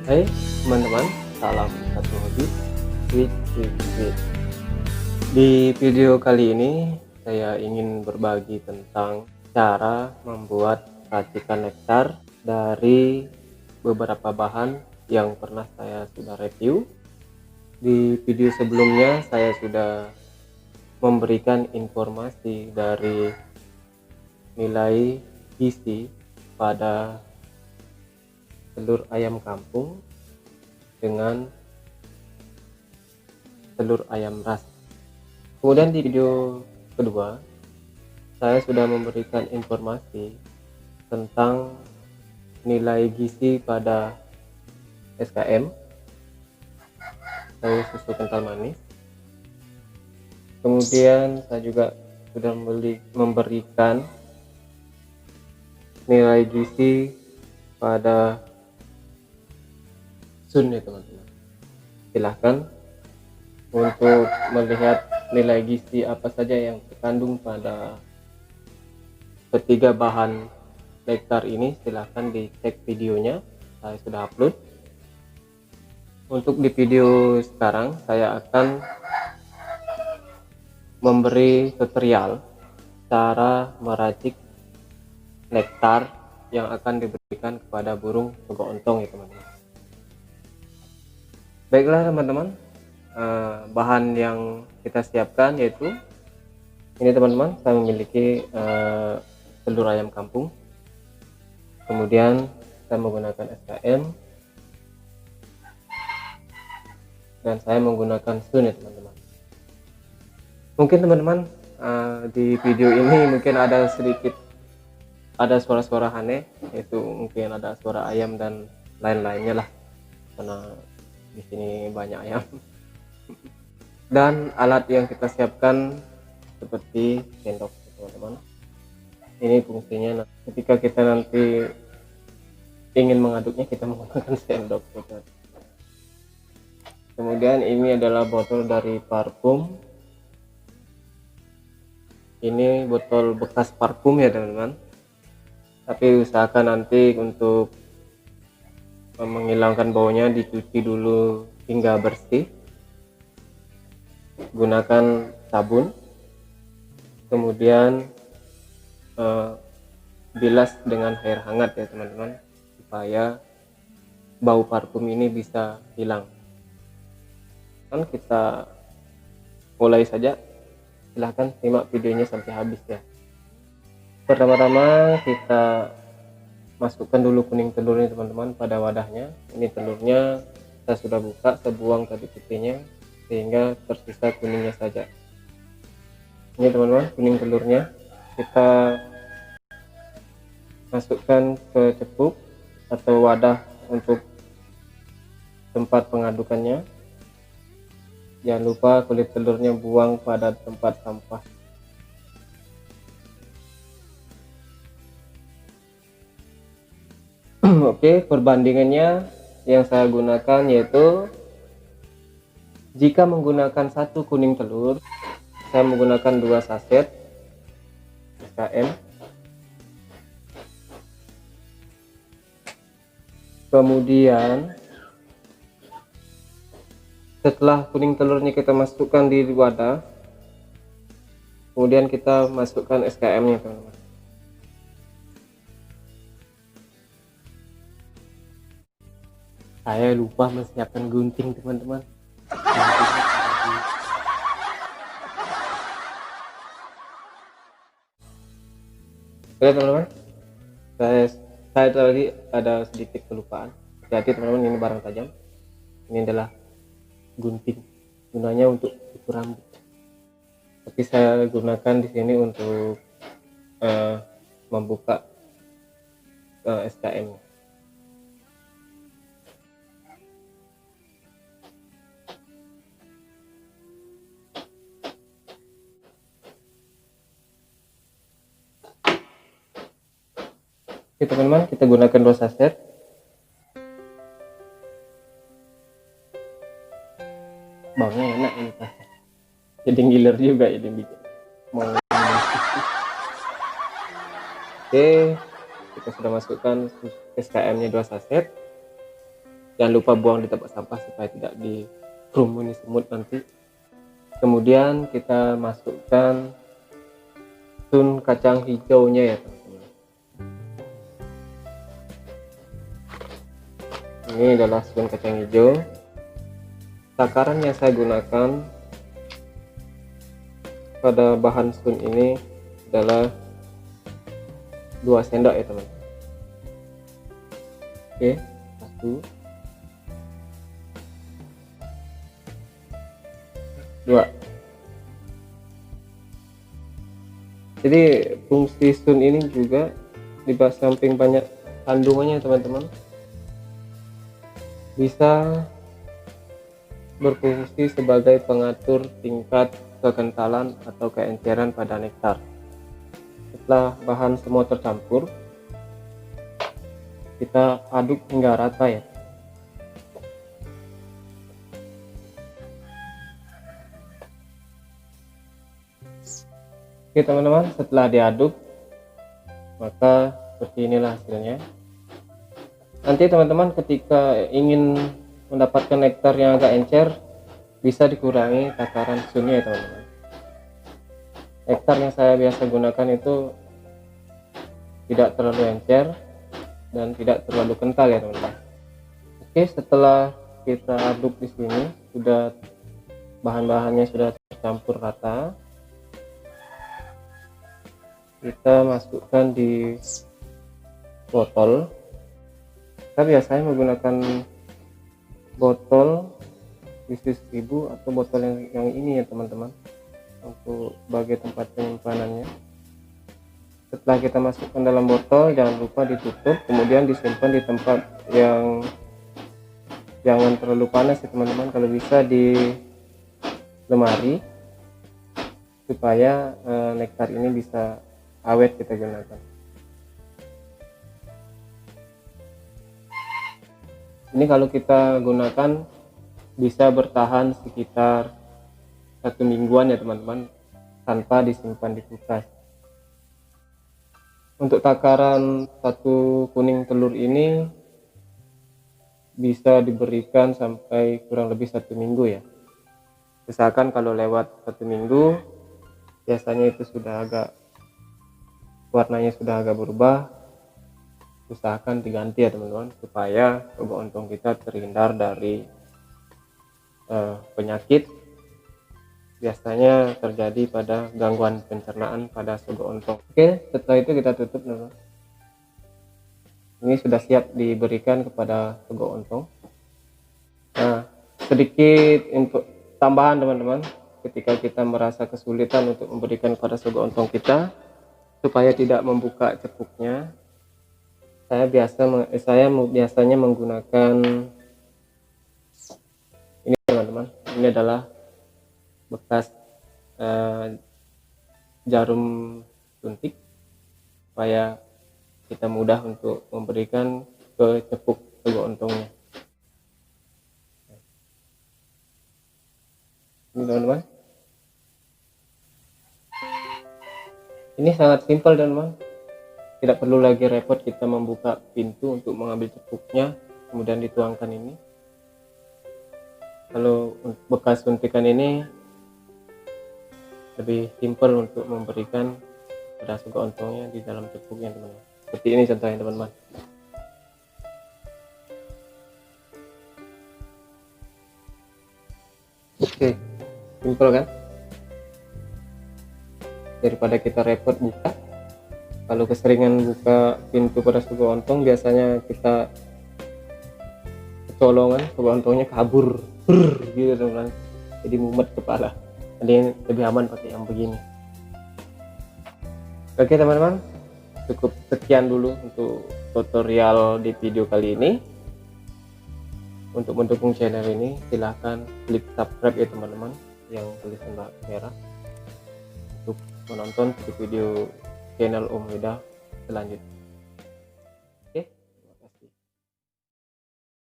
Hai teman-teman, salam satu hobi with. Di video kali ini saya ingin berbagi tentang cara membuat racikan nektar dari beberapa bahan yang pernah saya sudah review. Di video sebelumnya saya sudah memberikan informasi dari nilai gizi pada telur ayam kampung dengan telur ayam ras. Kemudian di video kedua saya sudah memberikan informasi tentang nilai gizi pada SKM atau susu kental manis. Kemudian saya juga sudah memberikan nilai gizi pada Sun ya teman-teman. Silahkan untuk melihat nilai gizi apa saja yang terkandung pada ketiga bahan nektar ini, silahkan dicek videonya, saya sudah upload. Untuk di video sekarang saya akan memberi tutorial cara meracik nektar yang akan diberikan kepada burung togok ontong ya teman-teman. Baiklah teman-teman, bahan yang kita siapkan yaitu ini teman-teman. Saya memiliki telur ayam kampung, kemudian saya menggunakan SKM, dan saya menggunakan Sun ya teman-teman. Mungkin teman-teman di video ini mungkin ada suara-suara aneh, yaitu mungkin ada suara ayam dan lain-lainnya lah, karena di sini banyak ayam. Dan alat yang kita siapkan seperti sendok teman-teman. Ini fungsinya ketika kita nanti ingin mengaduknya, kita menggunakan sendok teman. Kemudian ini adalah botol dari parfum. Ini botol bekas parfum ya teman-teman, tapi usahakan nanti untuk menghilangkan baunya dicuci dulu hingga bersih, gunakan sabun, kemudian bilas dengan air hangat ya teman-teman, supaya bau parfum ini bisa hilang. Dan kita mulai saja, silahkan simak videonya sampai habis ya. Pertama-tama kita masukkan dulu kuning telurnya teman-teman pada wadahnya. Ini telurnya saya sudah buka, saya buang tadi putihnya sehingga tersisa kuningnya saja. Ini teman-teman kuning telurnya, kita masukkan ke cepuk atau wadah untuk tempat pengadukannya. Jangan lupa kulit telurnya buang pada tempat sampah. Oke, perbandingannya yang saya gunakan yaitu jika menggunakan satu kuning telur, saya menggunakan 2 saset SKM. Kemudian setelah kuning telurnya kita masukkan di wadah, kemudian kita masukkan SKM-nya teman-teman. Saya lupa menyiapkan gunting teman-teman. Oke teman-teman, saya tadi ada sedikit kelupaan. Hati-hati teman-teman, ini barang tajam. Ini adalah gunting, gunanya untuk cukur rambut. Tapi saya gunakan di sini untuk membuka SKM. Oke teman-teman, kita gunakan 2 saset. Baunya enak ini Pak. Jadi ngiler juga ini bikin. Oke, kita sudah masukkan SKM nya 2 saset. Jangan lupa buang di tempat sampah supaya tidak dikerumuni semut nanti. Kemudian kita masukkan sun kacang hijaunya ya teman-teman. Ini adalah sun kacang hijau. Takaran yang saya gunakan pada bahan sun ini adalah 2 sendok ya teman-teman. Oke, 1, 2. Jadi fungsi sun ini juga di samping banyak kandungannya teman-teman, bisa berfungsi sebagai pengatur tingkat kekentalan atau keenceran pada nektar. Setelah bahan semua tercampur, kita aduk hingga rata ya. Oke teman-teman, setelah diaduk maka seperti inilah hasilnya. Nanti teman-teman ketika ingin mendapatkan nektar yang agak encer, bisa dikurangi takaran sunnya ya teman-teman. Nektar yang saya biasa gunakan itu tidak terlalu encer dan tidak terlalu kental ya teman-teman. Oke, setelah kita aduk di sini, sudah bahan-bahannya sudah tercampur rata, kita masukkan di botol. Saya biasanya menggunakan botol isi 1000 atau botol yang ini ya teman-teman, untuk sebagai tempat penyimpanannya. Setelah kita masukkan dalam botol, jangan lupa ditutup, kemudian disimpan di tempat yang jangan terlalu panas ya teman-teman, kalau bisa di lemari supaya nektar ini bisa awet kita gunakan. Ini kalau kita gunakan bisa bertahan sekitar 1 mingguan ya teman-teman, tanpa disimpan di kulkas. Untuk takaran 1 kuning telur ini bisa diberikan sampai kurang lebih 1 minggu ya. Misalkan kalau lewat 1 minggu, biasanya itu sudah agak warnanya sudah agak berubah, usahakan diganti ya teman-teman, supaya sogo ontong kita terhindar dari penyakit biasanya terjadi pada gangguan pencernaan pada sogo ontong. Oke, setelah itu kita tutup teman-teman. Ini sudah siap diberikan kepada sogo ontong. Nah, sedikit info tambahan teman-teman, ketika kita merasa kesulitan untuk memberikan kepada sogo ontong kita supaya tidak membuka cepuknya, saya biasanya menggunakan ini teman-teman. Ini adalah bekas jarum suntik supaya kita mudah untuk memberikan ke cepuk sogo ontongnya. Ini teman-teman, ini sangat simpel teman-teman, tidak perlu lagi repot kita membuka pintu untuk mengambil cepuknya kemudian dituangkan ini. Kalau bekas suntikan ini lebih simpel untuk memberikan pada sogo ontongnya di dalam cepuknya teman-teman. Seperti ini contohnya teman-teman. Oke, simpel kan? Daripada kita repot buka, kalau keseringan buka pintu pada sogo ontong, biasanya kita kecolongan, sogo ontongnya kabur gitu teman-teman, jadi mumet kepala. Jadi lebih aman pakai yang begini. Oke teman-teman, cukup sekian dulu untuk tutorial di video kali ini. Untuk mendukung channel ini silahkan klik subscribe ya teman-teman, yang tulisan merah, untuk menonton video-video channel Om Weda selanjutnya.